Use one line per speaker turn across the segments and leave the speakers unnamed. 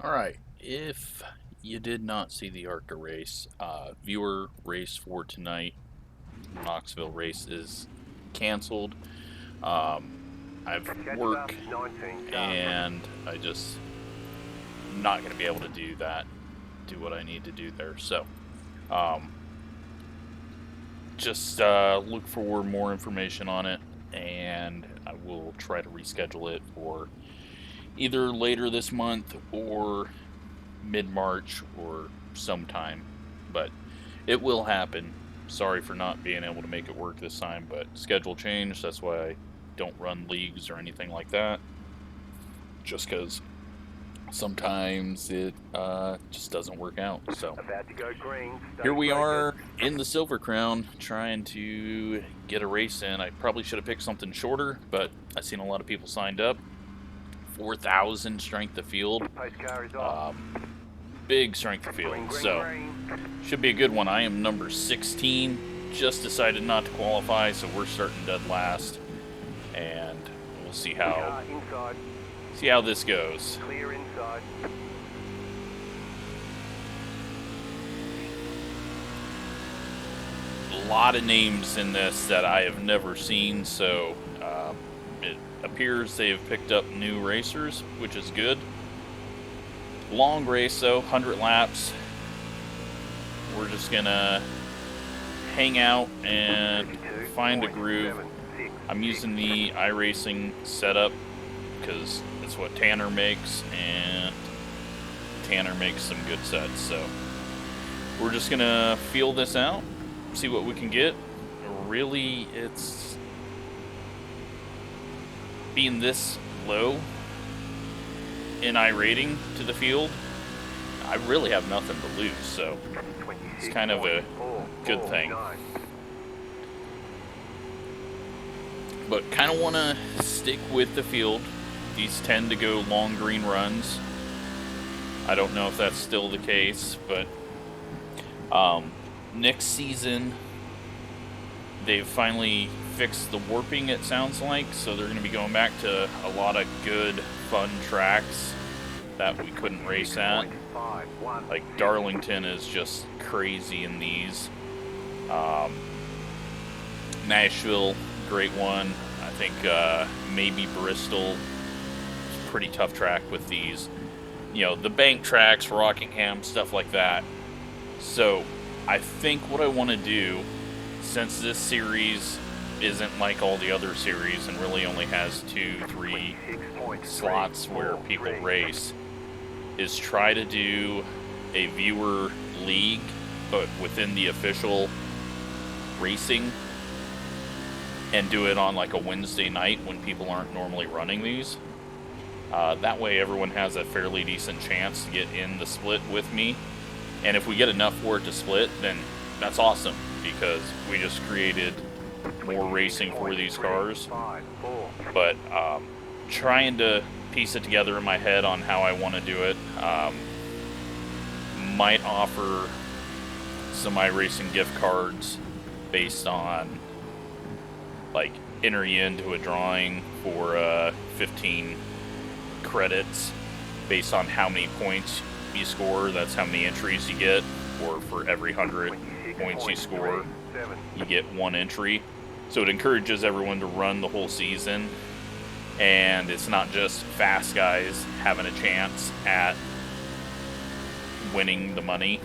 Alright, if you did not see the ARCA race, viewer race for tonight, Knoxville race is canceled. I've work and I just not going to be able to do what I need to do there. So, just look for more information on it, and I will try to reschedule it for either later this month or mid-March or sometime, but it will happen. Sorry for not being able to make it work this time, but schedule changed. That's why I don't run leagues or anything like that, just because sometimes it just doesn't work out. So here we are in the Silver Crown trying to get a race in. I probably should have picked something shorter, but I've seen a lot of people signed up. 4,000 strength of field. Big strength of field, so should be a good one. I am number 16. Just decided not to qualify, so we're starting dead last, and we'll see how this goes.
Clear inside.
A lot of names in this that I have never seen, so it appears they have picked up new racers, which is good. Long race though, 100 laps. We're just gonna hang out and find a groove. I'm using the iRacing setup because it's what Tanner makes, and Tanner makes some good sets. So we're just gonna feel this out, see what we can get. Really, it's being this low in iRating to the field, I really have nothing to lose, so it's kind of a good thing. But kind of want to stick with the field. These tend to go long green runs. I don't know if that's still the case, but next season they've finally fixed the warping, it sounds like, so they're going to be going back to a lot of good fun tracks that we couldn't race at. Like Darlington is just crazy in these. Nashville, great one. I think maybe Bristol, pretty tough track with these. You know, the bank tracks, Rockingham, stuff like that. So I think what I want to do, since this series isn't like all the other series and really only has 2-3 slots where people race, is try to do a viewer league, but within the official racing, and do it on like a Wednesday night when people aren't normally running these. That way everyone has a fairly decent chance to get in the split with me, and if we get enough for it to split, then that's awesome, because we just created more racing for these cars. But trying to piece it together in my head on how I want to do it. Might offer some iRacing gift cards based on, like, enter you into a drawing for 15 credits based on how many points you score. That's how many entries you get, or for every 100 points you score, you get 1 entry. So it encourages everyone to run the whole season, and it's not just fast guys having a chance at winning the money.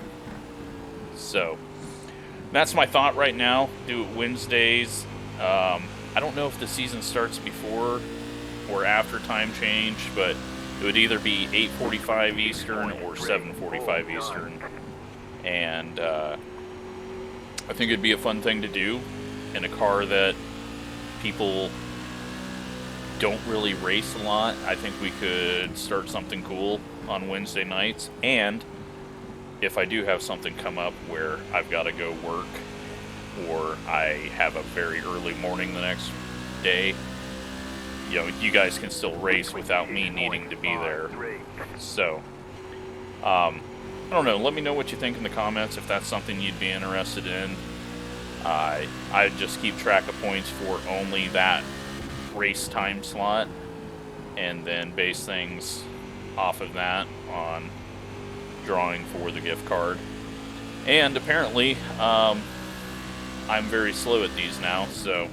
So that's my thought right now. Do it Wednesdays. I don't know if the season starts before or after time change, but it would either be 8:45 Eastern or 7:45 Eastern. And I think it'd be a fun thing to do in a car that people don't really race a lot. I think we could start something cool on Wednesday nights. And if I do have something come up where I've got to go work, or I have a very early morning the next day, you know, you guys can still race without me needing to be there. So, I don't know. Let me know what you think in the comments, if that's something you'd be interested in. I just keep track of points for only that race time slot, and then base things off of that on drawing for the gift card. And apparently, I'm very slow at these now, so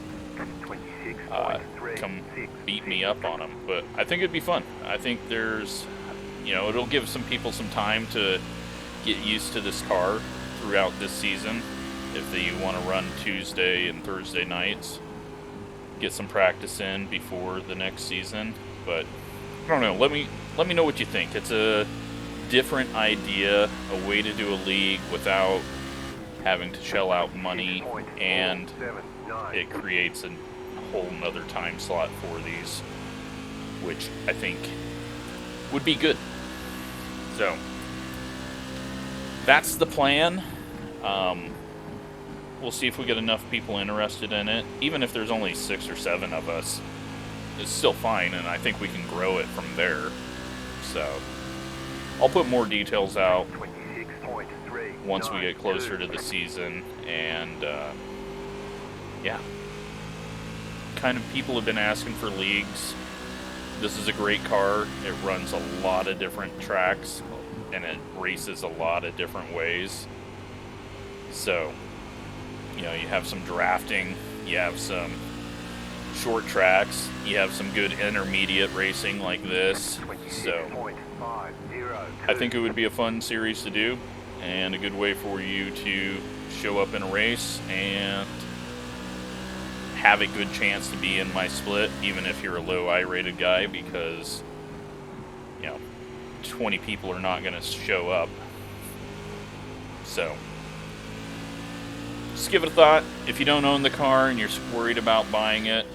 come beat me up on them. But I think it'd be fun. I think there's, you know, it'll give some people some time to get used to this car throughout this season. If they want to run Tuesday and Thursday nights, get some practice in before the next season. But I don't know. Let me know what you think. It's a different idea, a way to do a league without having to shell out money, and it creates a whole nother time slot for these, which I think would be good. So that's the plan. We'll see if we get enough people interested in it. Even if there's only 6 or 7 of us, it's still fine, and I think we can grow it from there. So I'll put more details out once we get closer to the season, and yeah, kind of people have been asking for leagues. This is a great car. It runs a lot of different tracks, and it races a lot of different ways. So, you know, you have some drafting, you have some short tracks, you have some good intermediate racing like this. So I think it would be a fun series to do, and a good way for you to show up in a race and have a good chance to be in my split, even if you're a low I-rated guy, because, you know, 20 people are not going to show up. So just give it a thought. If you don't own the car and you're worried about buying it,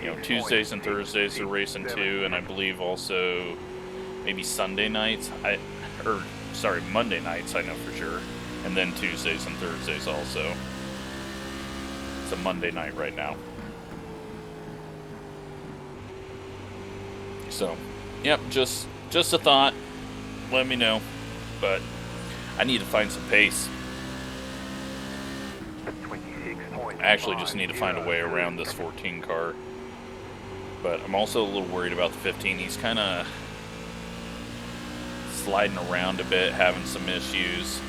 you know, Tuesdays and Thursdays are racing too, and I believe also maybe Sunday nights, Monday nights, I know for sure, and then Tuesdays and Thursdays also. It's a Monday night right now. So, yep, just a thought. Let me know, but I need to find some pace. I actually just need to find a way around this 14 car. But I'm also a little worried about the 15. He's kind of sliding around a bit, having some issues.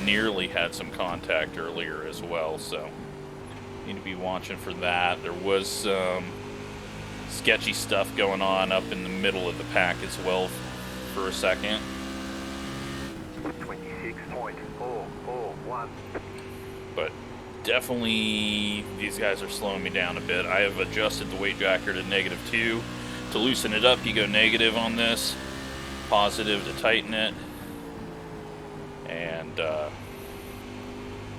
Nearly had some contact earlier as well, so need to be watching for that. There was some sketchy stuff going on up in the middle of the pack as well for a second. 26.441. But definitely these guys are slowing me down a bit. I have adjusted the weight jacker to -2. To loosen it up, you go negative on this, positive to tighten it, and you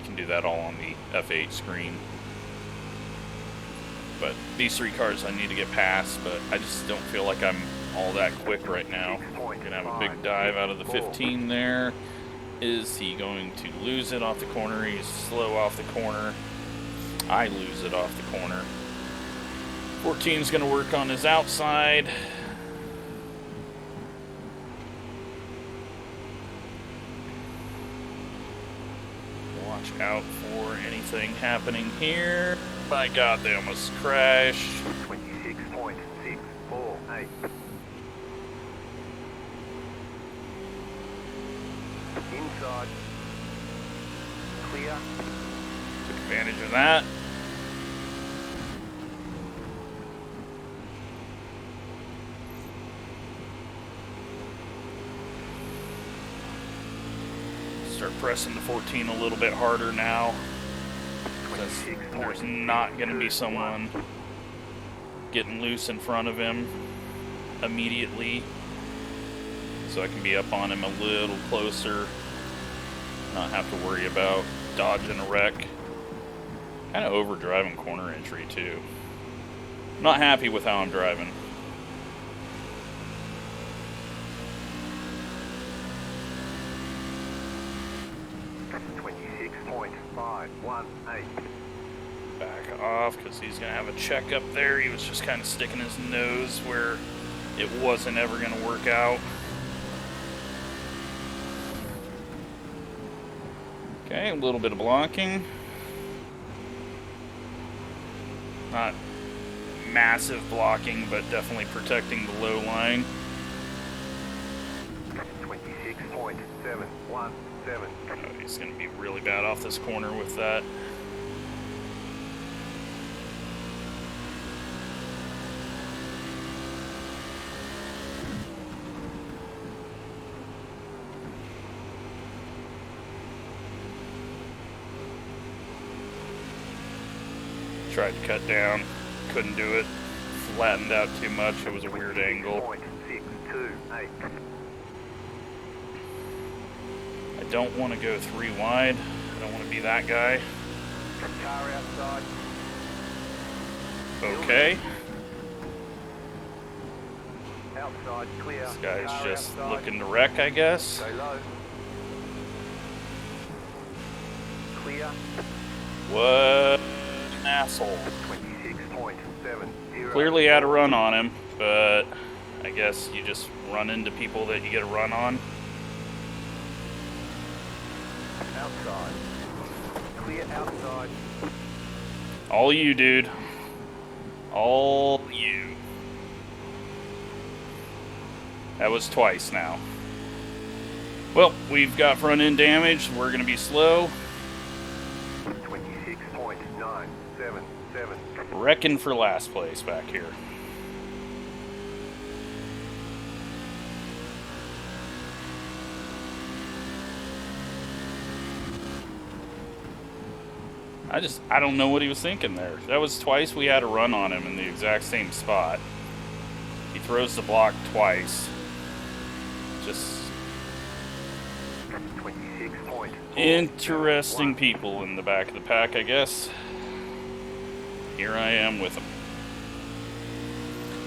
can do that all on the F8 screen. But these 3 cars I need to get past, but I just don't feel like I'm all that quick right now. Gonna have a big dive out of the 15 there. Is he going to lose it off the corner? He's slow off the corner. I lose it off the corner. 14's going to work on his outside. Watch out for anything happening here. My God, they almost crashed. 26.648. Inside. Clear. Took advantage of that. Start pressing the 14 a little bit harder now, because there's not going to be someone getting loose in front of him immediately. So I can be up on him a little closer, not have to worry about dodging a wreck. Kind of overdriving corner entry too. Not happy with how I'm driving. Back off, because he's going to have a check up there. He was just kind of sticking his nose where it wasn't ever going to work out. Okay, a little bit of blocking. Not massive blocking, but definitely protecting the low line.
.717.
Oh, he's going to be really bad off this corner with that. Tried to cut down, couldn't do it. Flattened out too much, it was a weird angle. I don't want to go 3 wide. I don't want to be that guy.
Car outside.
Okay.
Outside clear.
This guy's
Car
just
outside.
looking to wreck, I guess.
Stay low. Clear.
What an asshole.
26.70.
Clearly had a run on him, but I guess you just run into people that you get a run on.
Outside. Clear outside.
All you, dude. All you. That was twice now. Well, we've got front end damage. We're going to be slow.
26.977.
Wrecking for last place back here. I don't know what he was thinking there. That was twice we had a run on him in the exact same spot. He throws the block twice. Just
26.4.
interesting people in the back of the pack, I guess. Here I am with them.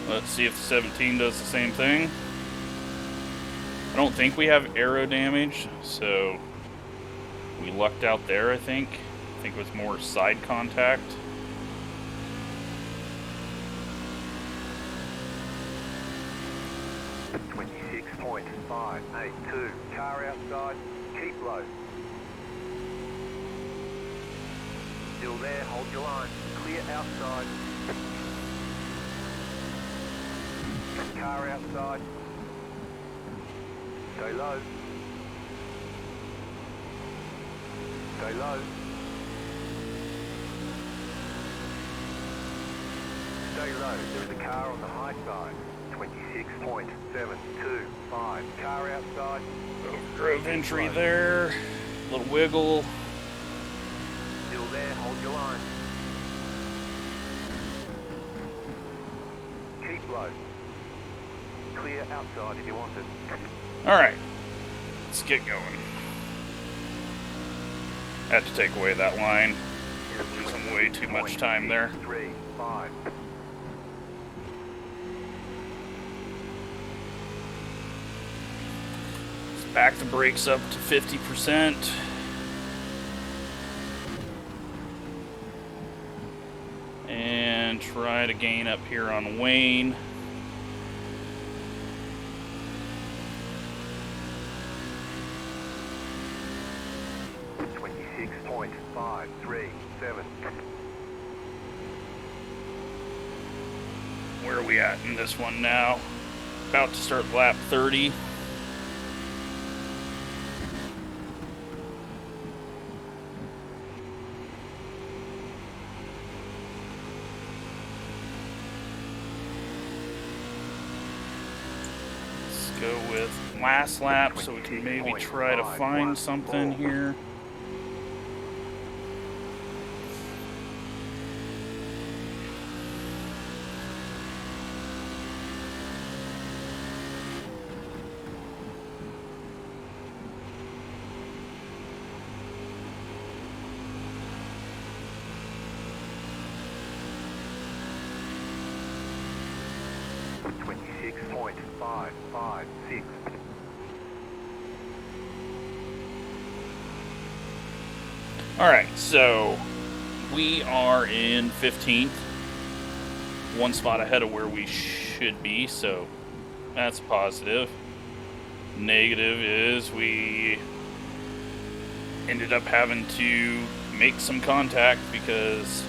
Let's see if the 17 does the same thing. I don't think we have aero damage, so we lucked out there, I think. I think it was more side contact.
.582. Car outside. Keep low. Still there. Hold your line. Clear outside. Car outside. Stay low. Stay low. Stay low. There is a car on the high side. 26.725. Car outside.
Drove entry there. Little wiggle.
Still there. Hold your line. Keep low. Clear outside if you want it.
Alright. Let's get going. Had to take away that line. Losing way too much time there.
3, 5.
Back the brakes up to 50%. And try to gain up here on Wayne. Where are we at in this one now? About to start lap 30. Go with last lap so we can maybe try to find something here. Alright, so we are in 15th. One spot ahead of where we should be, so that's positive. Negative is we ended up having to make some contact because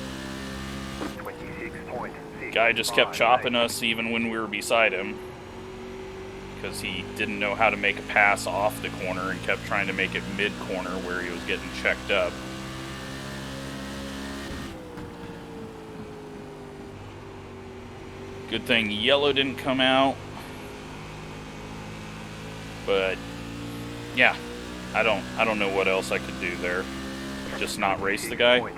the guy just kept chopping us even when we were beside him. because he didn't know how to make a pass off the corner and kept trying to make it mid-corner where he was getting checked up. Good thing yellow didn't come out. But yeah, I don't know what else I could do there. Just not race the guy.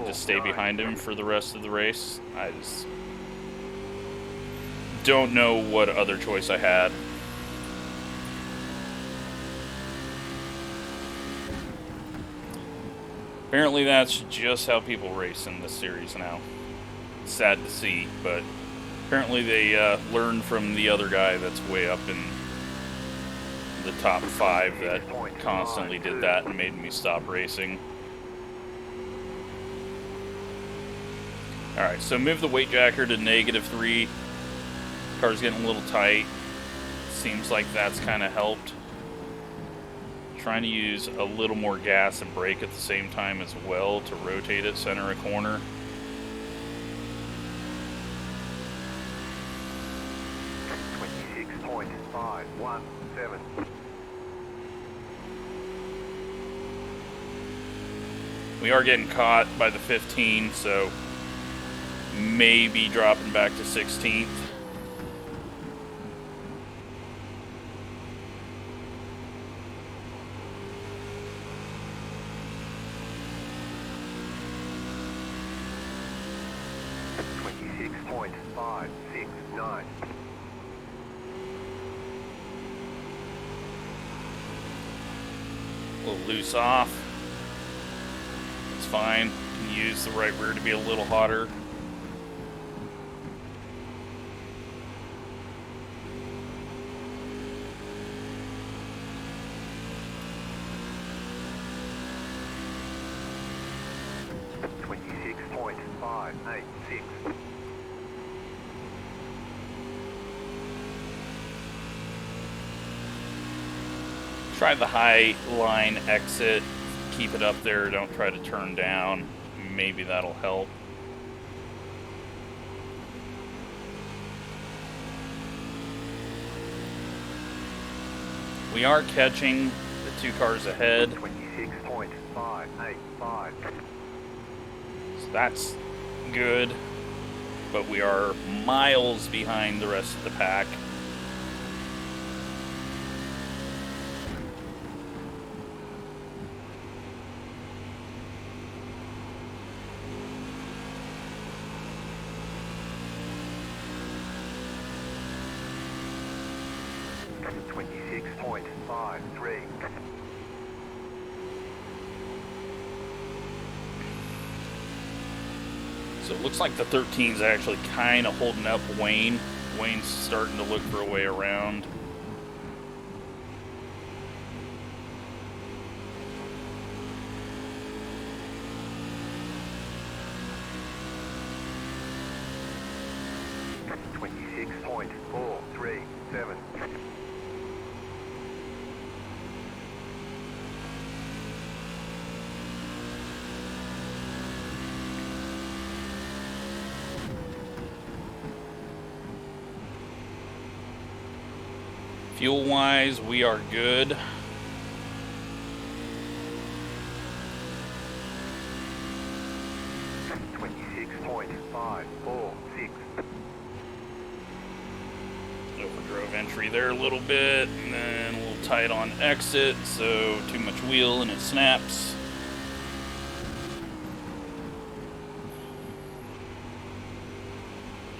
Just stay behind him for the rest of the race. I just don't know what other choice I had. Apparently that's just how people race in this series now. It's sad to see, but apparently they learned from the other guy that's way up in the top 5 that constantly did that and made me stop racing. Alright, so move the weight jacker to -3. Car's getting a little tight. Seems like that's kind of helped. Trying to use a little more gas and brake at the same time as well to rotate it center a corner. We are getting caught by the 15, so maybe dropping back to 16th. A little loose off. It's fine. Can use the right rear to be a little hotter. Try the high line exit, keep it up there, don't try to turn down. Maybe that'll help. We are catching the 2 cars ahead.
26.585.
So that's good, but we are miles behind the rest of the pack. So it looks like the 13's actually kind of holding up Wayne. Wayne's starting to look for a way around. Fuel-wise, we are good. Overdrove entry there a little bit, and then a little tight on exit, so too much wheel and it snaps.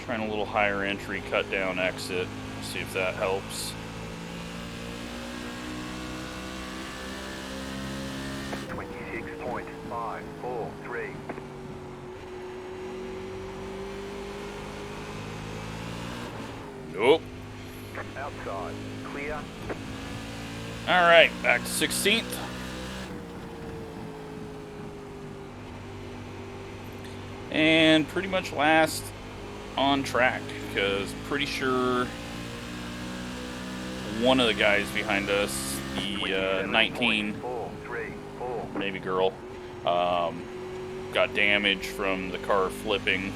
Trying a little higher entry, cut down exit. See if that helps. Nope.
Outside. Clear.
Alright, back to 16th. And pretty much last on track, because pretty sure one of the guys behind us, the 19, maybe girl, got damage from the car flipping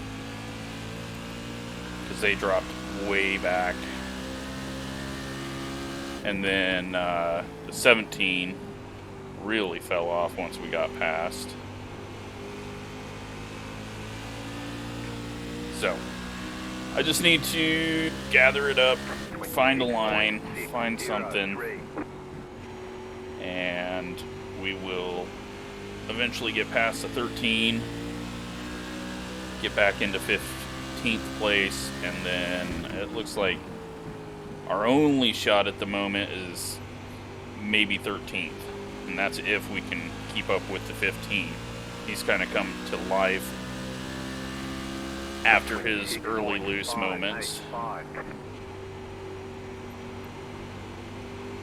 because they dropped way back. And then the 17 really fell off once we got past. So, I just need to gather it up, find a line, find something, and we will eventually get past the 13, get back into 15th place, and then it looks like our only shot at the moment is maybe 13th, and that's if we can keep up with the 15. He's kind of come to life after his early loose moments. I'm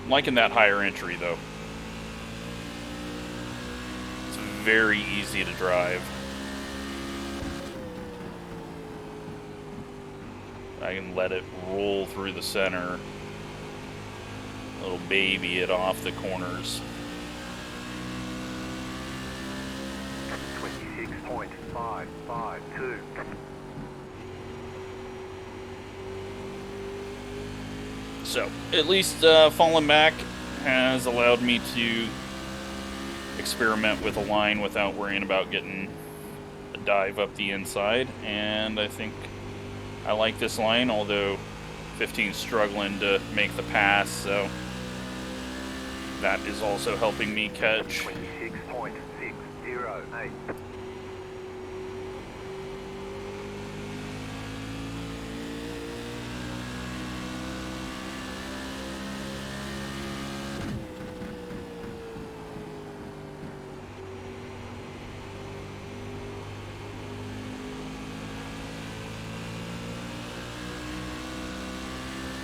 liking that higher entry though. It's very easy to drive. I can let it roll through the center, little baby it off the corners.
26.552.
So, at least falling back has allowed me to experiment with a line without worrying about getting a dive up the inside, and I think I like this line, although 15's struggling to make the pass, so that is also helping me catch.
26.608.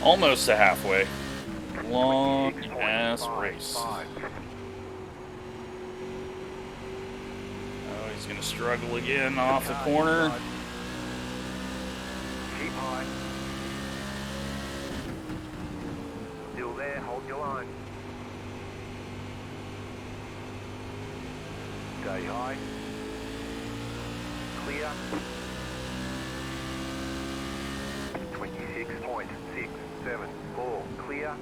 Almost to halfway. Long ass race. Oh, he's gonna struggle again off the corner.
Keep high. Still there, hold your line. Stay high. Clear. 26.674. Clear.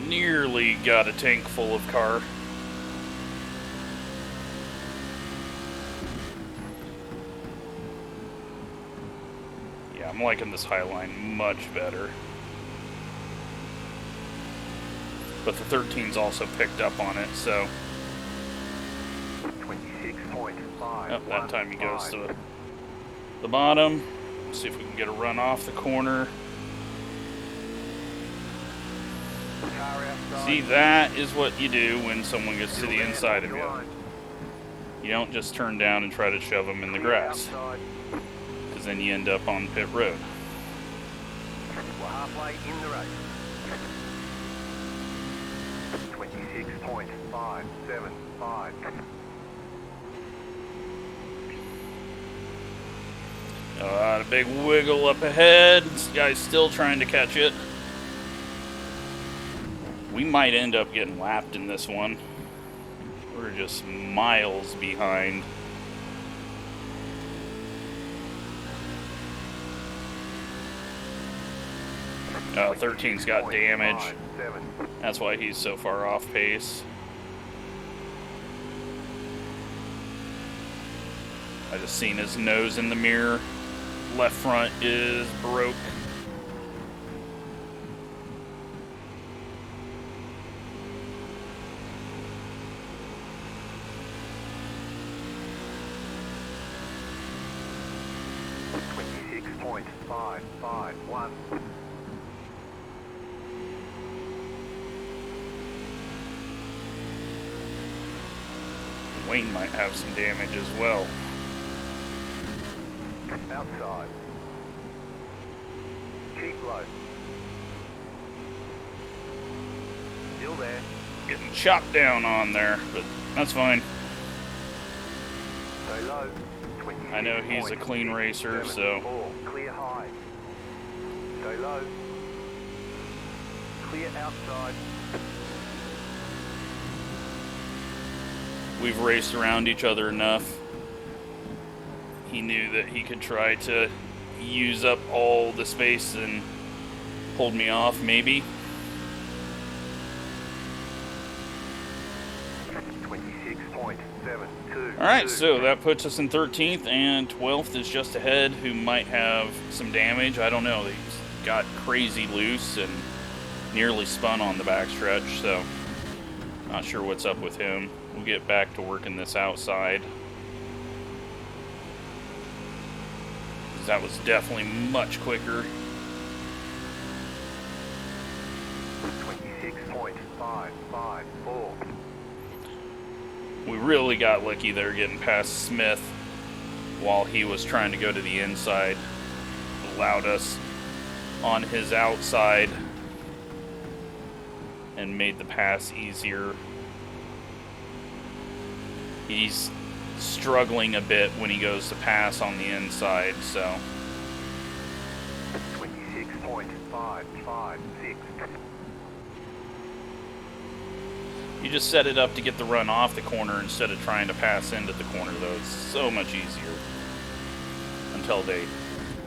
Nearly got a tank full of car. Yeah, I'm liking this high line much better. But the 13's also picked up on it, so...
26.5.
Oh, that time he goes to the bottom. See if we can get a run off the corner. See, that is what you do when someone gets to the inside of you. You don't just turn down and try to shove them in the grass, because then you end up on pit road.
We're halfway in the race. 26.575.
A big wiggle up ahead. This guy's still trying to catch it. We might end up getting lapped in this one. We're just miles behind. 13's got damage. That's why he's so far off pace. I just seen his nose in the mirror. Left front is broke.
.551.
Wayne might have some damage as well.
Outside. Keep low. Still there.
Getting chopped down on there, but that's fine.
Stay low.
I know he's a clean racer, so...
Clear high. Stay low. Clear outside.
We've raced around each other enough. He knew that he could try to use up all the space and pulled me off, maybe.
26.722.
Alright, so that puts us in 13th, and 12th is just ahead, who might have some damage. I don't know. He's got crazy loose and nearly spun on the backstretch, so not sure what's up with him. We'll get back to working this outside. That was definitely much quicker.
26.554.
We really got lucky there getting past Smith while he was trying to go to the inside. Allowed us on his outside and made the pass easier. He's struggling a bit when he goes to pass on the inside, so
26.556.
you just set it up to get the run off the corner instead of trying to pass into the corner, though. It's so much easier until they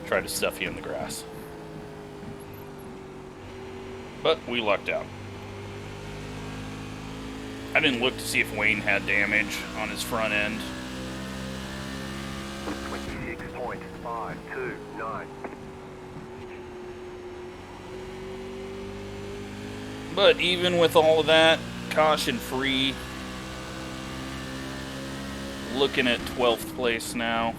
try to stuff you in the grass. But we lucked out. I didn't look to see if Wayne had damage on his front end.
26.529.
But even with all of that, caution free. Looking at 12th place now.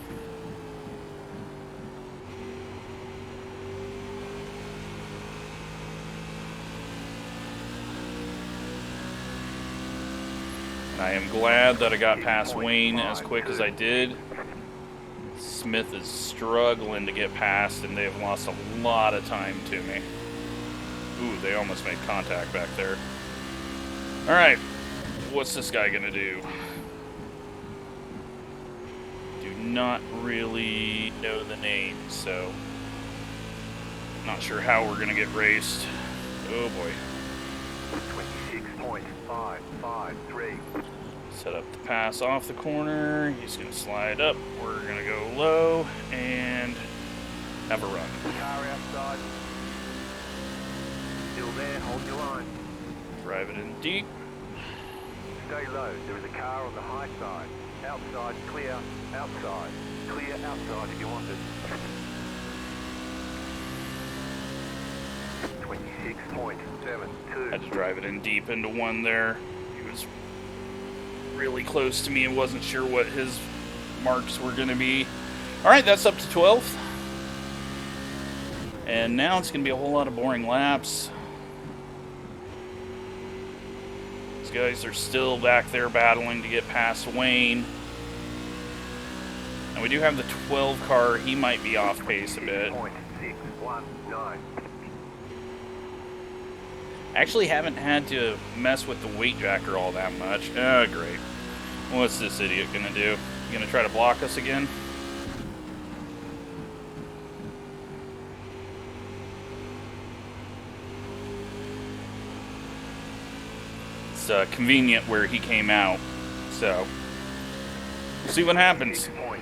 I am glad that I got past Wayne as quick as I did. Smith is struggling to get past, and they've lost a lot of time to me. Ooh, they almost made contact back there. Alright, what's this guy gonna do? Do not really know the name, so not sure how we're gonna get raced. Oh boy.
26.553.
Set up the pass off the corner. He's going to slide up. We're going to go low and have a run.
Car outside. Still there, hold your line.
Drive it in deep.
Stay low, there is a car on the high side. Outside, clear, outside. Clear outside if you want it. 26.72.
Had to drive it in deep into one there. He was really close to me and wasn't sure what his marks were going to be. Alright, that's up to 12th. And now it's going to be a whole lot of boring laps. These guys are still back there battling to get past Wayne. And we do have the 12 car. He might be off pace a bit.
26.619.
Actually haven't had to mess with the weight jacker all that much. Oh, great. What's this idiot gonna do? You gonna try to block us again? It's convenient where he came out, so we'll see what happens.
6.606.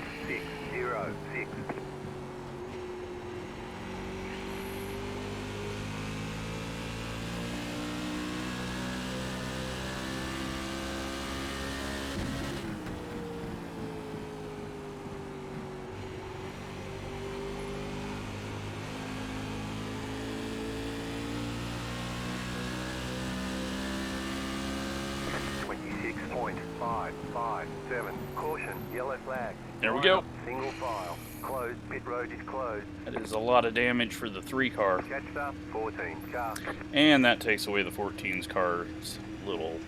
557. Caution, yellow flag.
There we go.
Single file. Closed, pit road is closed.
That is a lot of damage for the 3 car.
Catch up, 14 car.
And that takes away the 14's car's little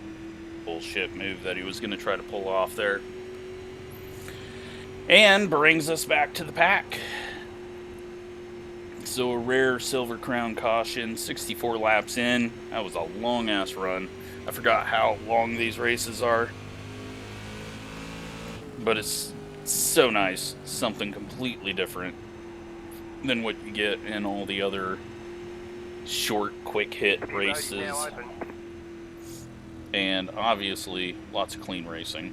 bullshit move that he was going to try to pull off there. And brings us back to the pack. So a rare Silver Crown caution, 64 laps in. That was a long-ass run. I forgot how long these races are. But it's so nice. Something completely different than what you get in all the other short, quick hit races. And obviously, lots of clean racing.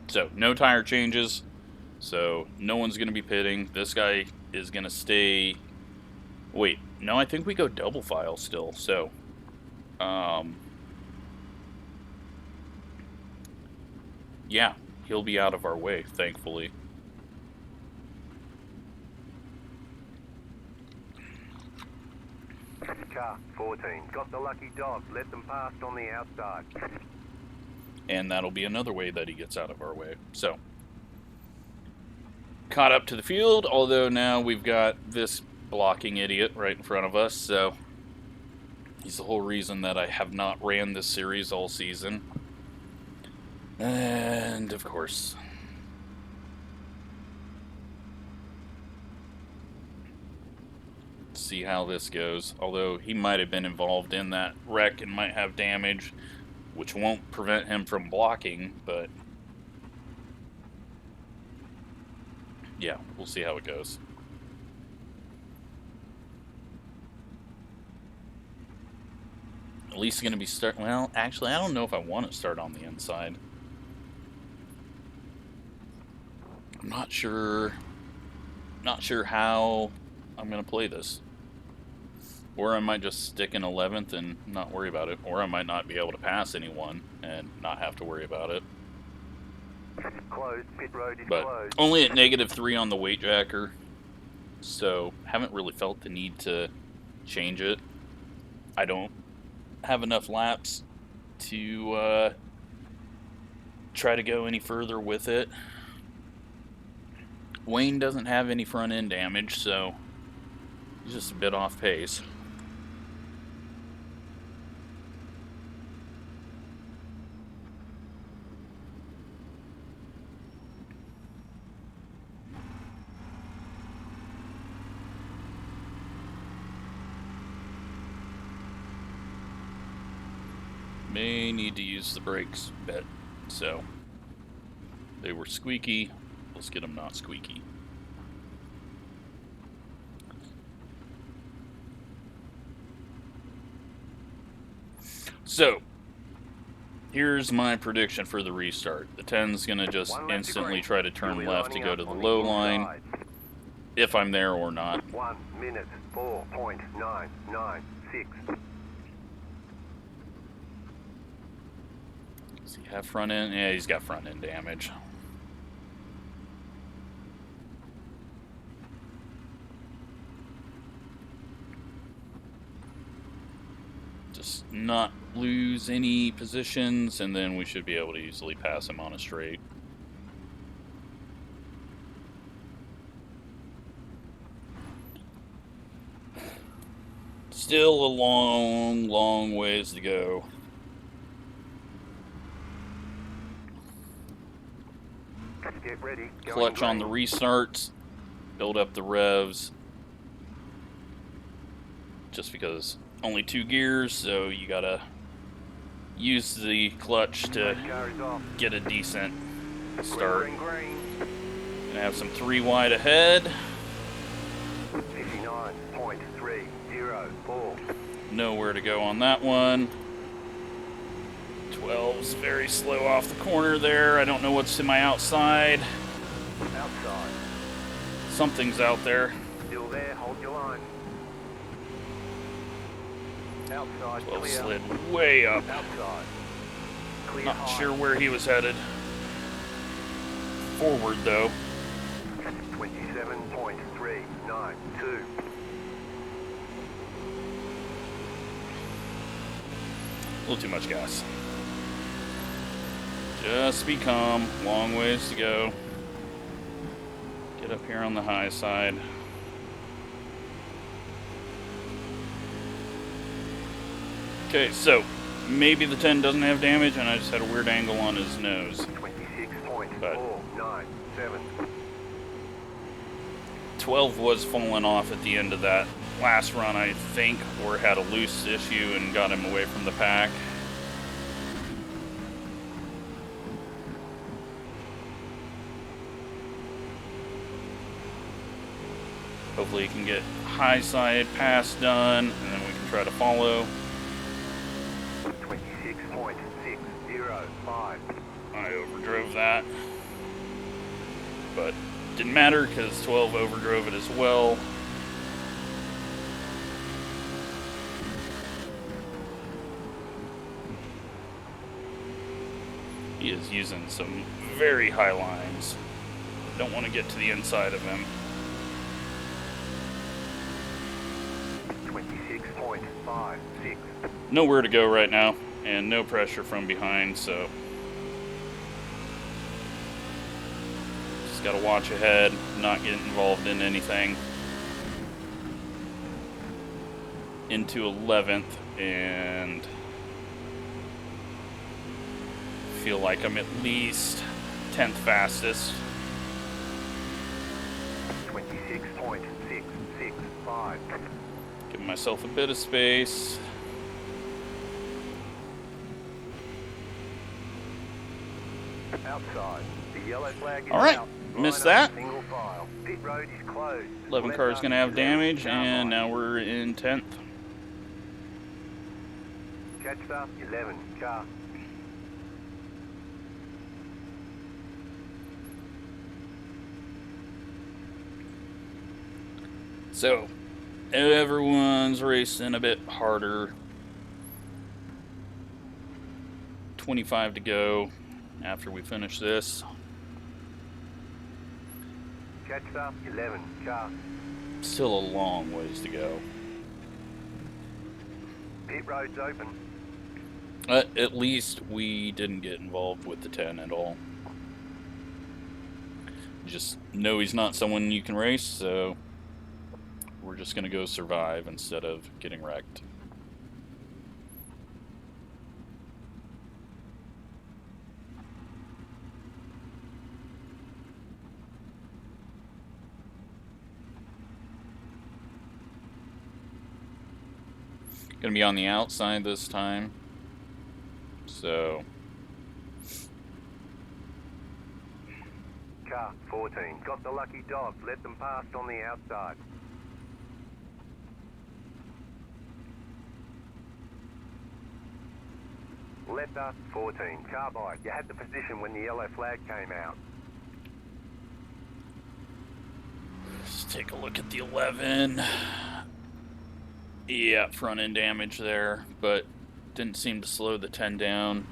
So, no tire changes. So no one's going to be pitting. This guy is going to stay... Wait, no, I think we go double file still. So, yeah, he'll be out of our way, thankfully.
Car 14, got the lucky dog. Let them pass on the outside.
And that'll be another way that he gets out of our way. So, caught up to the field, although now we've got this blocking idiot right in front of us, so he's the whole reason that I have not ran this series all season. And, of course, see how this goes. Although he might have been involved in that wreck and might have damage, which won't prevent him from blocking, but yeah, we'll see how it goes. At least it's going to be start. Well, actually, I don't know if I want to start on the inside. I'm not sure. Not sure how I'm going to play this. Or I might just stick in 11th and not worry about it. Or I might not be able to pass anyone and not have to worry about it.
Closed, pit road is
But
closed.
only at -3 on the weight jacker. So haven't really felt the need to change it. I don't have enough laps to try to go any further with it. Wayne doesn't have any front end damage, so he's just a bit off pace. May need to use the brakes a bit, so they were squeaky. Let's get them not squeaky. So, here's my prediction for the restart. The 10's going to just instantly try to turn left to go to the low line, if I'm there or not.
1 minute, 4.996.
Does he have front end? Yeah, he's got front end damage. Just not lose any positions, and then we should be able to easily pass him on a straight. Still a long, long ways to go.
Get ready.
Clutch on the restarts, build up the revs. Just because only 2 gears, so you gotta use the clutch to get a decent start. Gonna have some 3 wide ahead.
59.304.
Know where to go on that one. 12's very slow off the corner there. I don't know what's to my outside.
Outside.
Something's out there.
Still there, hold your line. Outside,
12
clear.
slid way up.
Outside. Clear
Not
high.
sure where he was headed. Forward though.
27.392.
A little too much gas. Just be calm. Long ways to go. Get up here on the high side. Okay, so maybe the 10 doesn't have damage and I just had a weird angle on his nose.
26.497.
12 was falling off at the end of that last run, I think, or had a loose issue and got him away from the pack. Hopefully he can get high side pass done, and then we can try to follow.
26.605.
I overdrove that. but didn't matter because 12 overdrove it as well. He is using some very high lines. Don't want to get to the inside of him.
26.56.
Nowhere to go right now, and no pressure from behind, so just gotta watch ahead, not get involved in anything. Into 11th, and feel like I'm at least 10th fastest.
26.665.
Giving myself a bit of space.
Outside. The yellow flag is
All right,
out.
missed
Line
that.
up, single file. Pit road is closed.
11
Left
car's
up,
gonna have
11,
damage,
car
and
right.
now we're in 10th.
Catch up, 11, car.
So, everyone's racing a bit harder. 25 to go after we finish this.
Catch up, 11, car.
Still a long ways to go.
Pit road's open.
At least we didn't get involved with the 10 at all. Just know he's not someone you can race, so we're just going to go survive instead of getting wrecked. Going to be on the outside this time. So
Car 14. Got the lucky dog. Let them past on the outside. Letter 14. Car bike. You had the position when the yellow flag came out.
let's take a look at the 11. Yeah, front end damage there, but didn't seem to slow the 10 down.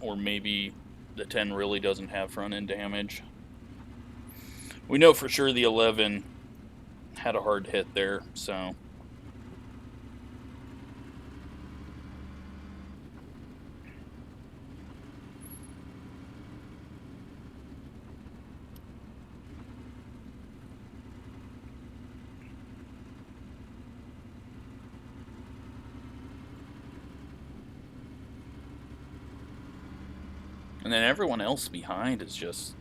Or maybe the 10 really doesn't have front end damage. We know for sure the 11 had a hard hit there, so. And then everyone else behind is just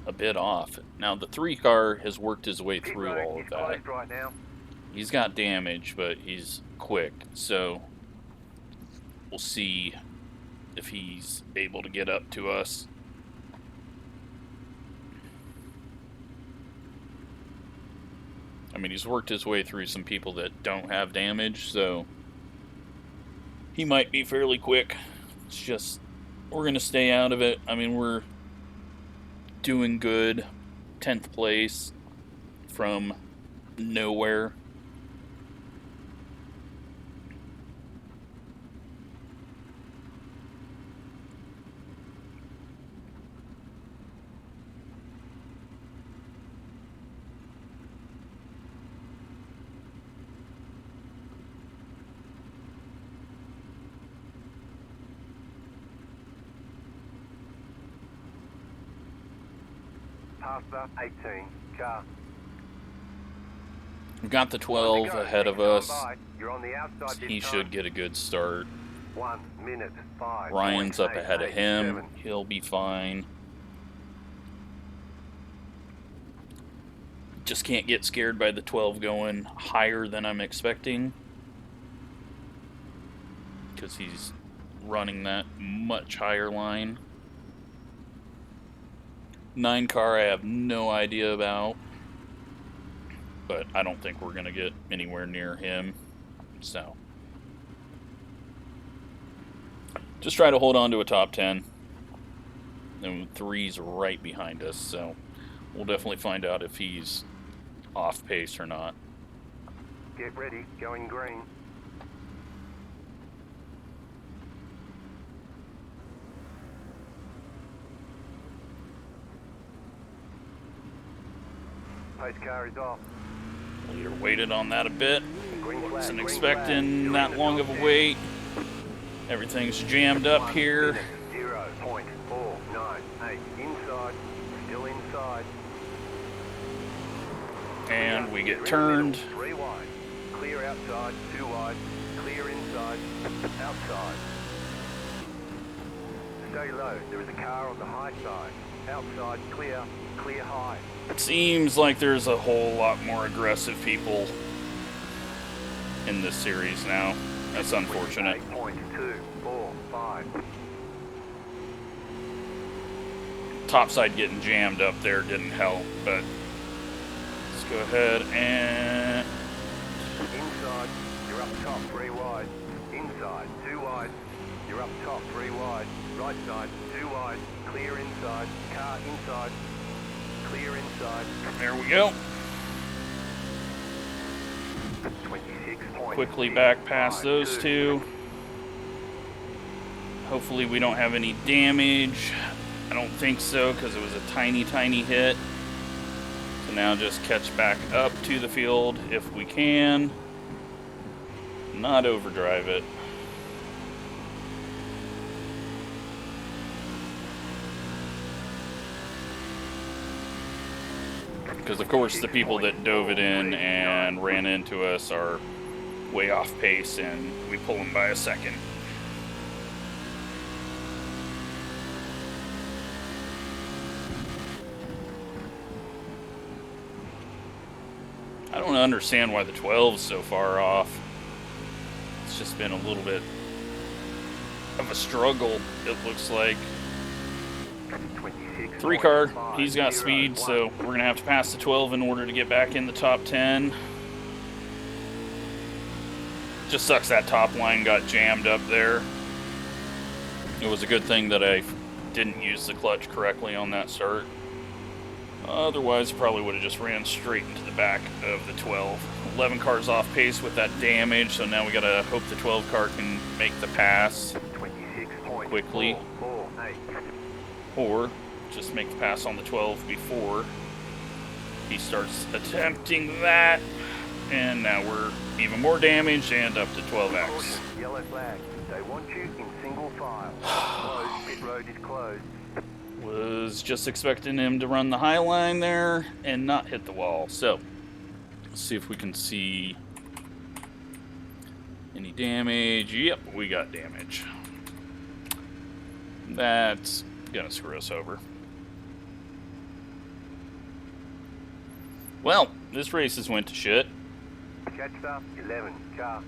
a bit off. Now the 3 car has worked his way
Pit
through
road
all
is
of that.
closed right now.
He's got damage, but he's quick, so we'll see if he's able to get up to us. I mean, he's worked his way through some people that don't have damage, so he might be fairly quick. It's just, we're going to stay out of it. I mean, we're doing good. 10th place from nowhere.
Passer 18. Car.
We've got the 12 ahead of us.
You're on the outside this
He
time.
should get a good start.
1 minute 5.
Ryan's up ahead of him. He'll be fine. Just can't get scared by the 12 going higher than I'm expecting, because he's running that much higher line. 9 car I have no idea about, but I don't think we're going to get anywhere near him, so just try to hold on to a top 10, and 3's right behind us, so We'll definitely find out if he's off pace or not.
Get ready, going green. Pace car is off.
Leader waited on that a bit.
Green flag,
Wasn't
green
expecting
flag.
that long of a wait. Everything's jammed up here.
0.498. Inside. Still inside.
And we get
You're in the
turned.
middle, 3 wide. Clear outside, 2 wide. Clear inside. Outside. Stay low. There is a car on the high side. Outside, clear. Clear high.
Seems like there's a whole lot more aggressive people in this series now. That's unfortunate.
8.245.
Topside getting jammed up there didn't help, but let's go ahead and...
Inside, you're up top, 3 wide. Inside, 2 wide. You're up top, 3 wide. Right side, 2 wide. Clear inside. Car inside. Clear inside.
There we go.
26.
Quickly back past those two. Hopefully we don't have any damage. I don't think so, because it was a tiny, tiny hit. So now just catch back up to the field if we can. Not overdrive it. Because of course the people that dove it in and ran into us are way off pace, and we pull them by a second. I don't understand why the 12's so far off. It's just been a little bit of a struggle, it looks like. 3 car, he's got speed, so we're going to have to pass the 12 in order to get back in the top 10. Just sucks that top line got jammed up there. It was a good thing that I didn't use the clutch correctly on that start. Otherwise, probably would have just ran straight into the back of the 12. 11 cars off pace with that damage, so now we got to hope the 12 car can make the pass quickly. Or just make the pass on the 12 before he starts attempting that. And now we're even more damaged and up to 12x.
Yellow flag. They want you in single file. Closed. Pit road is closed.
Was just expecting him to run the high line there and not hit the wall. So, let's see if we can see any damage. Yep, we got damage. That's gonna screw us over. Well, this race has went to shit.
Catch up, 11, car.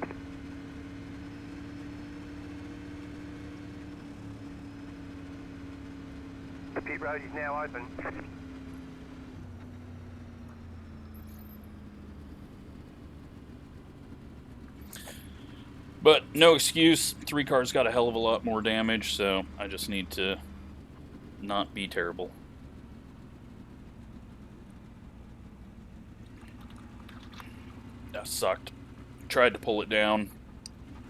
The pit road is now open.
But no excuse. 3 cars got a hell of a lot more damage, so I just need to not be terrible. That sucked. Tried to pull it down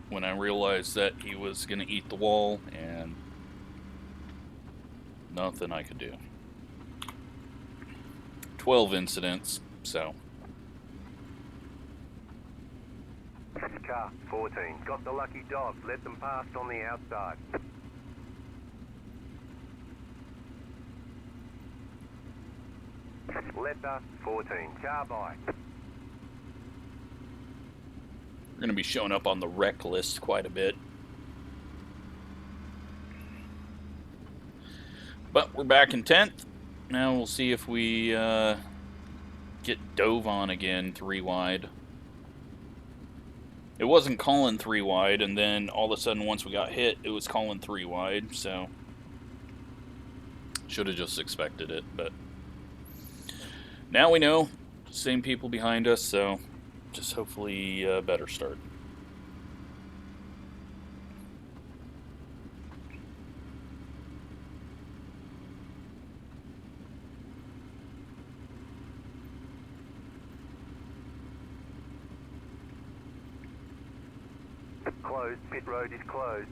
when I realized that he was going to eat the wall, and nothing I could do. 12 incidents, so.
Car 14. Got the lucky dog. Let them pass on the outside. Letter 14. Car by.
We're going to be showing up on the wreck list quite a bit. But we're back in 10th. Now we'll see if we get dove on again 3 wide. It wasn't calling 3 wide, and then all of a sudden once we got hit, it was calling 3 wide, so should have just expected it. But now we know, same people behind us, so just hopefully a better start.
closed. Pit road is closed.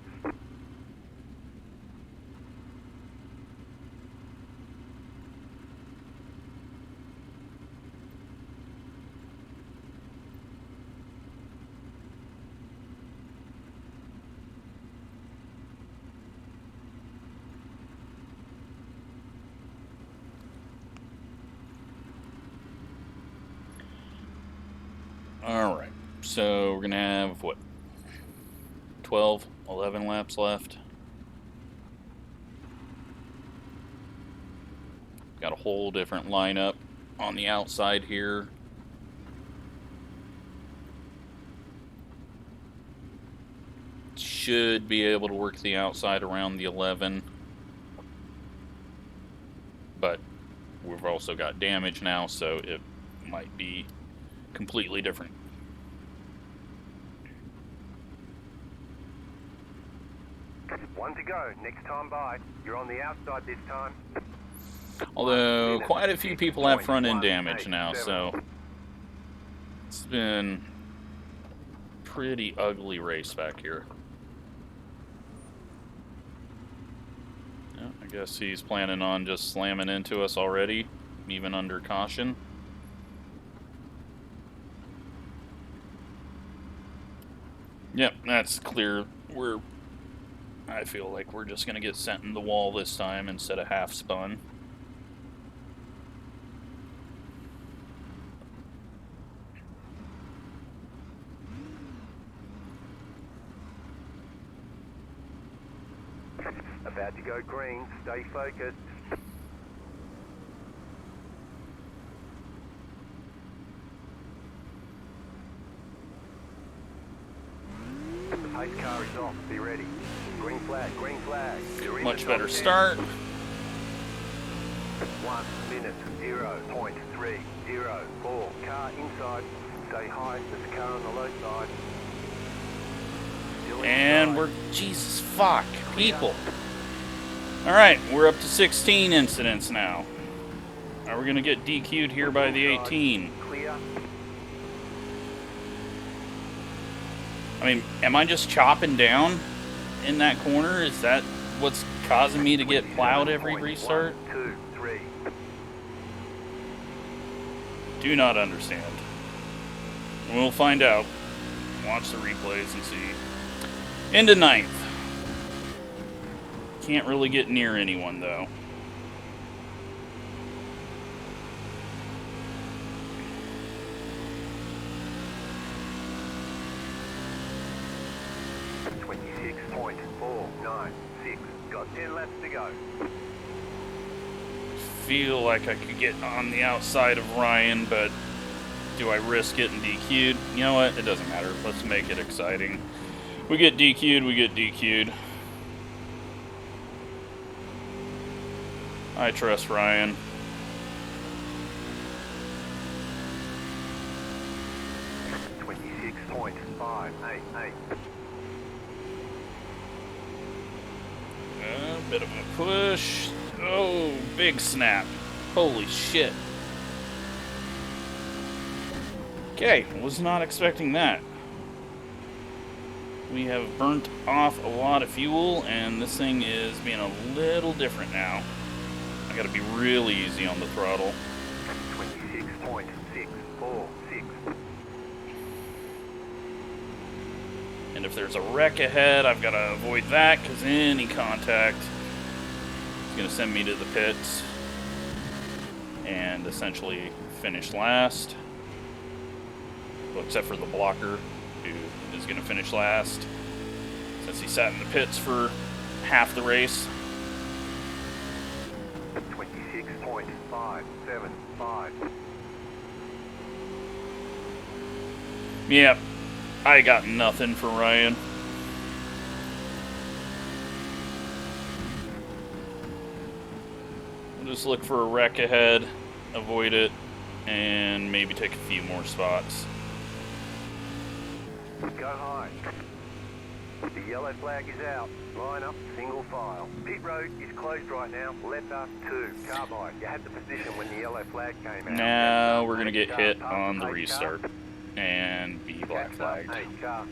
Alright, so we're going to have, what, 12, 11 laps left? Got a whole different lineup on the outside here. Should be able to work the outside around the 11. But we've also got damage now, so it might be completely different.
One to go. Next time by. You're on the outside this time.
Although quite a few people have front end damage now, so it's been a pretty ugly race back here. I guess he's planning on just slamming into us already, even under caution. Yep, that's clear. I feel like we're just going to get sent in the wall this time instead of half spun.
About to go green. Stay focused. The pace car is off. Be ready. Green flag. Green flag. You're in
Much
the
better
top 10.
start.
1 minute 0.304. Car inside. Stay high. There's a car on the low side. Still
And
inside.
we're... Jesus fuck, people. Alright, we're up to 16 incidents now. Are we going to get DQ'd here by the 18?
Clear.
I mean, am I just chopping down in that corner? Is that what's causing me to get plowed every restart?
1, 2, 3.
Do not understand. We'll find out. Watch the replays and see. Into 9th. Can't really get near anyone, though. .496. Got 10 laps to go. Feel like I could get on the outside of Ryan, but do I risk getting DQ'd? You know what? It doesn't matter. Let's make it exciting. We get DQ'd, we get DQ'd. I trust Ryan.
.588.
A bit of a push. Oh, big snap. Holy shit. Okay, was not expecting that. We have burnt off a lot of fuel, and this thing is being a little different now. I gotta be really easy on the throttle.
26.646.
And if there's a wreck ahead, I've got to avoid that, because any contact is going to send me to the pits and essentially finish last. Well, except for the blocker, who is going to finish last, since he sat in the pits for half the race.
26.575.
Yep, I got nothing for Ryan. We'll just look for a wreck ahead, avoid it, and maybe take a few more spots.
Go high. The yellow flag is out. Line up, single file. Pit road is closed right now. Letter 2. Car by. You had the position when the yellow flag came out.
Now we're going to get hit on the restart and be black flagged.
Car.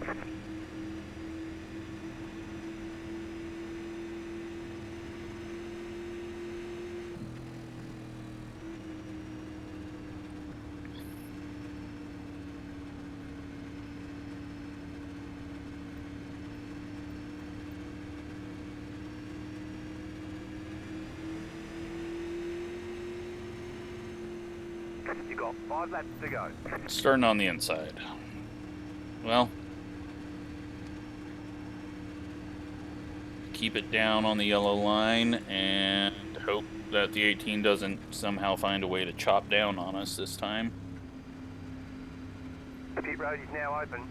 You got 5 laps to go.
Starting on the inside. Well, keep it down on the yellow line and hope that the 18 doesn't somehow find a way to chop down on us this time.
The pit road is now open.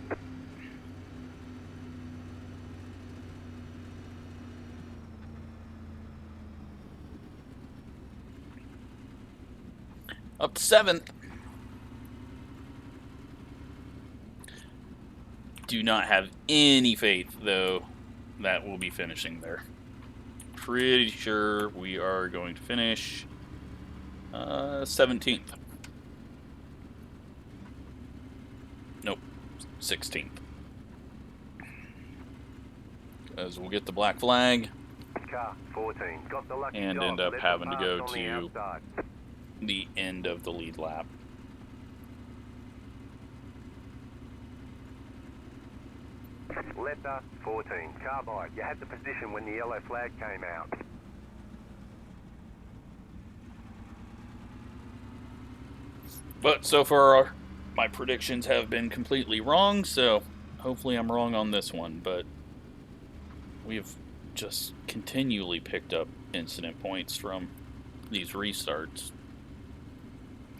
Up to 7th. Do not have any faith, though, that we'll be finishing there. Pretty sure we are going to finish 17th. Nope, 16th. Because we'll get the black flag
Car 14 got the lucky
and
job.
end up
Left
having
the
to go
pass on the
to
outside.
the end of the lead lap.
Letter 14, Carbide. You had the position when the yellow flag came out.
But so far, my predictions have been completely wrong, so hopefully I'm wrong on this one. But we've just continually picked up incident points from these restarts.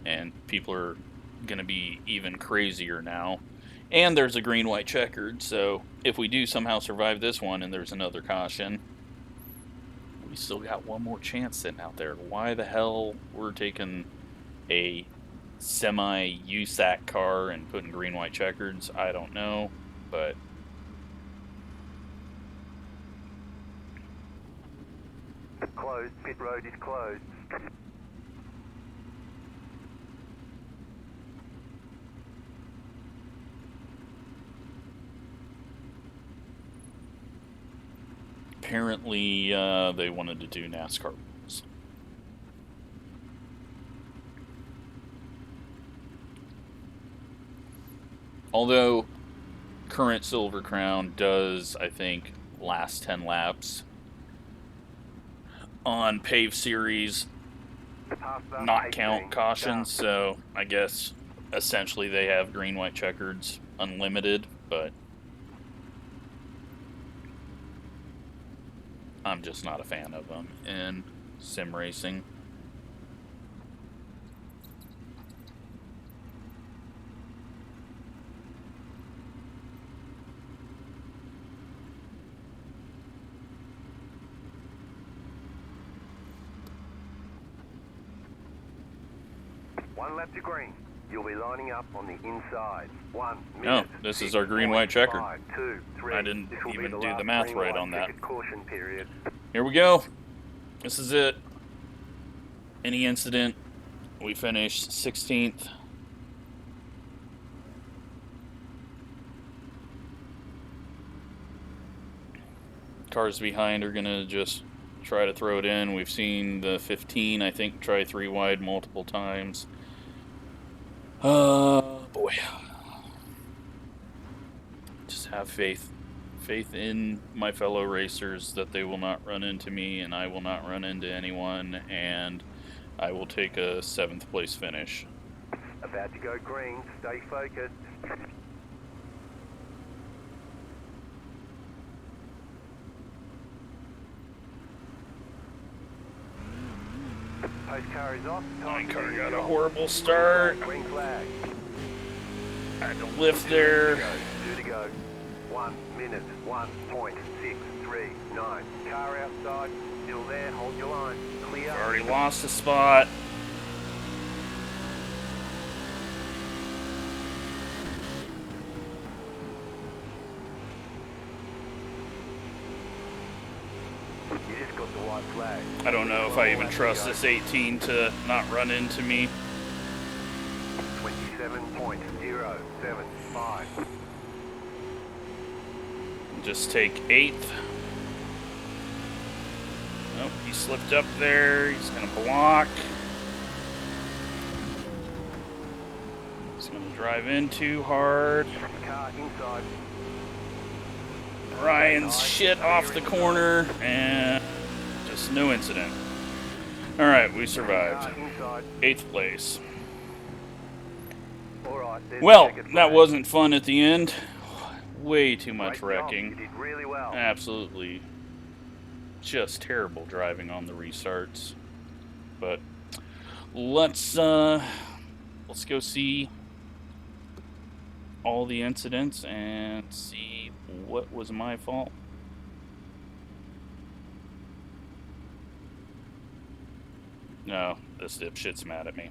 And people are going to be even crazier now. And there's a green-white checkered, so if we do somehow survive this one and there's another caution, we still got one more chance sitting out there. Why the hell we're taking a semi-USAC car and putting green-white checkers, I don't know, but
Closed. Pit road is closed.
apparently they wanted to do NASCAR rules. Although current Silver Crown does, I think, last 10 laps on paved series, not count cautions, so I guess essentially they have green-white checkers unlimited, but I'm just not a fan of them in sim racing.
One lap to green. You'll be lining up on the inside. 1 minute.
No, this is our green-white checker.
5, 2, 3.
I didn't
This will
even
be
do the
last
math right
green-white
on that.
checkered caution period.
Here we go. This is it. Any incident, we finish 16th. Cars behind are going to just try to throw it in. We've seen the 15, I think, try 3 wide multiple times. Boy. Just have faith in my fellow racers that they will not run into me and I will not run into anyone, and I will take a 7th place finish.
About to go green. Stay focused. Post car is off.
My car got a horrible start.
Green flag.
I had to lift there.
2 to go. 1 minute. 1.639. Car outside. Still there. Hold your line. Clear.
Already lost a spot.
You just got the white flag.
I don't know if I even trust this 18 to not run into me.
27.075.
Just take 8th. Nope, he slipped up there. He's going to block. He's going to drive in too hard.
Car inside.
Ryan's shit off the corner, and just no incident. Alright, we survived.
Car inside.
8th place.
right, there's
Well,
the checkered
that
flag.
wasn't fun at the end. Way too much
Great job.
wrecking.
You did really well.
Absolutely just terrible driving on the restarts. But let's go see all the incidents and see what was my fault. No, this dipshit's mad at me.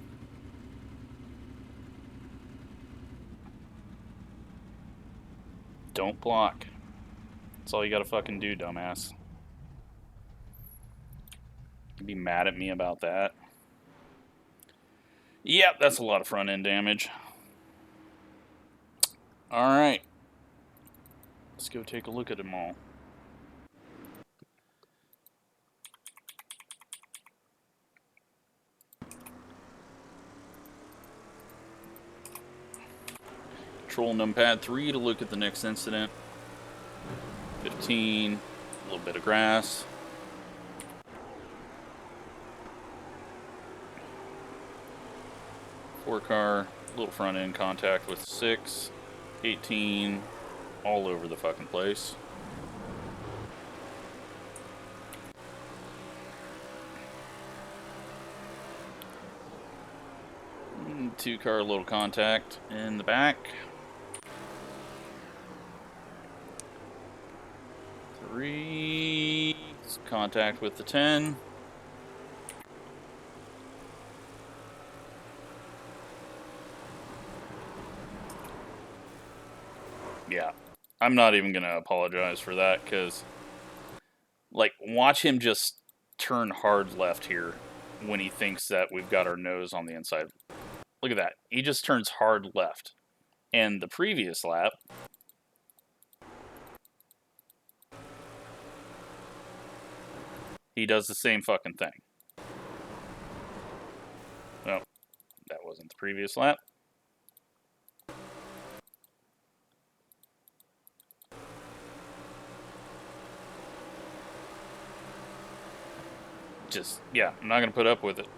Don't block. That's all you gotta fucking do, dumbass. You'd be mad at me about that. Yep, that's a lot of front end damage. Alright. Let's go take a look at them all. Control numpad 3 to look at the next incident. 15, a little bit of grass. Four car, little front end contact with 6. 18, all over the fucking place. Two car, little contact in the back. 3, contact with the 10. Yeah, I'm not even going to apologize for that, because, like, watch him just turn hard left here when he thinks that we've got our nose on the inside. Look at that. He just turns hard left. And the previous lap, he does the same fucking thing. Oh, that wasn't the previous lap. Just, yeah, I'm not going to put up with it.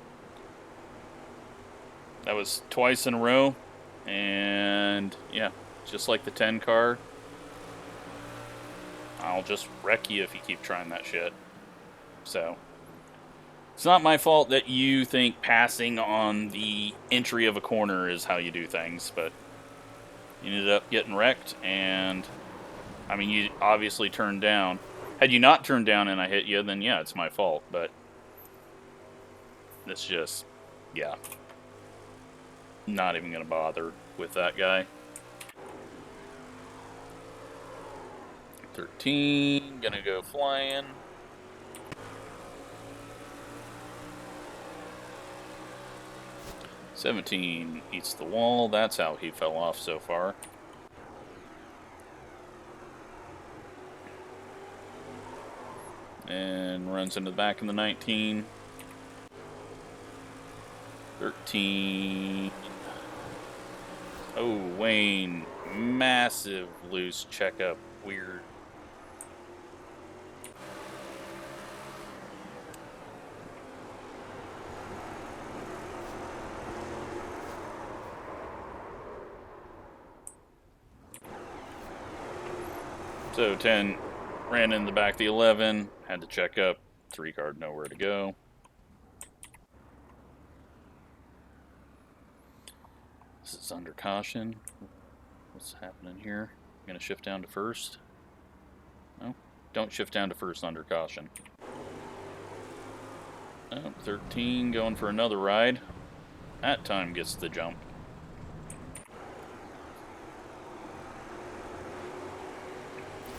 That was twice in a row. And, yeah, just like the 10 car, I'll just wreck you if you keep trying that shit. So, it's not my fault that you think passing on the entry of a corner is how you do things, but you ended up getting wrecked, and, I mean, you obviously turned down. Had you not turned down and I hit you, then yeah, it's my fault, but it's just, yeah. Not even going to bother with that guy. 13, gonna go flying. $17 eats the wall. That's how he fell off so far. And runs into the back of the 19. 13. Oh, Wayne. Massive loose checkup. Weird. So 10 ran in the back of the 11, had to check up, 3 card nowhere to go. This is under caution. What's happening here? I'm gonna shift down to first. No, don't shift down to first under caution. Oh, 13 going for another ride. That time gets the jump.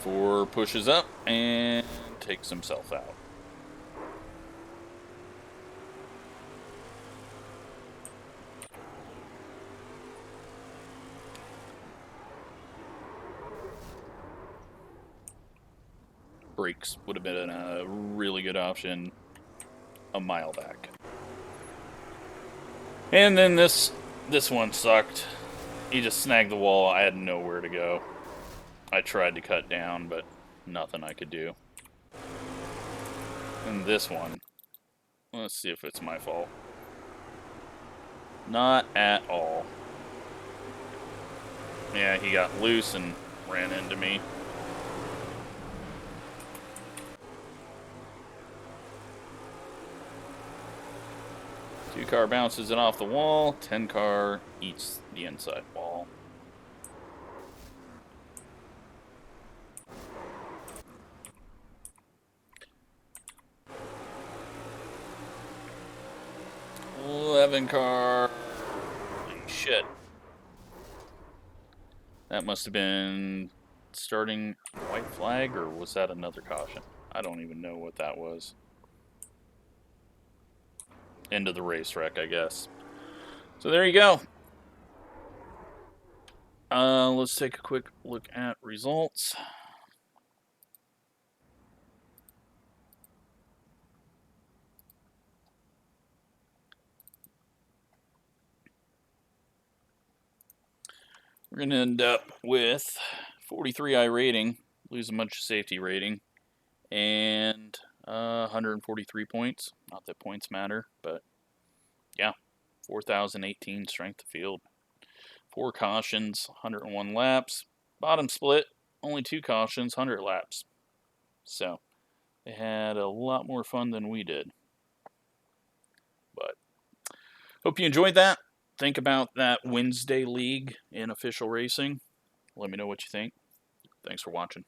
4 pushes up and takes himself out. Brakes would have been a really good option a mile back. And then this one sucked. He just snagged the wall. I had nowhere to go. I tried to cut down, but nothing I could do. And this one, let's see if it's my fault. Not at all. Yeah, he got loose and ran into me. Two car bounces it off the wall. 10 car eats the inside wall. Eleven car. Holy shit. That must have been starting white flag, or was that another caution? I don't even know what that was. End of the race wreck, I guess. So there you go. Let's take a quick look at results. We're going to end up with 43 iRating, lose a bunch of safety rating, and 143 points. Not that points matter, but yeah, 4,018 strength of field. 4 cautions, 101 laps. Bottom split, only 2 cautions, 100 laps. So, they had a lot more fun than we did. But, hope you enjoyed that. Think about that Wednesday league in official racing. Let me know what you think. Thanks for watching.